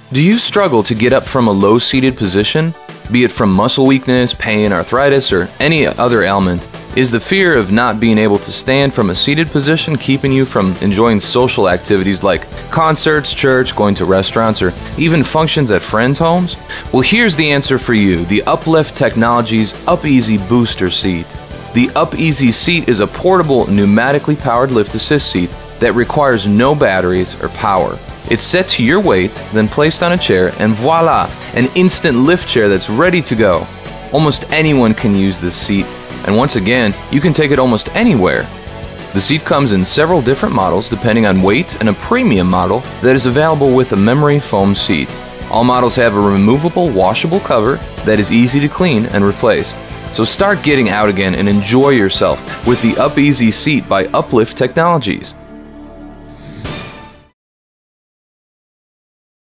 Do you struggle to get up from a low-seated position? Be it from muscle weakness, pain, arthritis, or any other ailment, is the fear of not being able to stand from a seated position keeping you from enjoying social activities like concerts, church, going to restaurants, or even functions at friends' homes? Well, here's the answer for you: the Uplift Technologies UpEasy Booster Seat. The UpEasy Seat is a portable, pneumatically powered lift assist seat that requires no batteries or power. It's set to your weight, then placed on a chair, and voila, an instant lift chair that's ready to go. Almost anyone can use this seat, and once again, you can take it almost anywhere. The seat comes in several different models depending on weight, and a premium model that is available with a memory foam seat. All models have a removable, washable cover that is easy to clean and replace. So start getting out again and enjoy yourself with the UpEasy Seat by Uplift Technologies.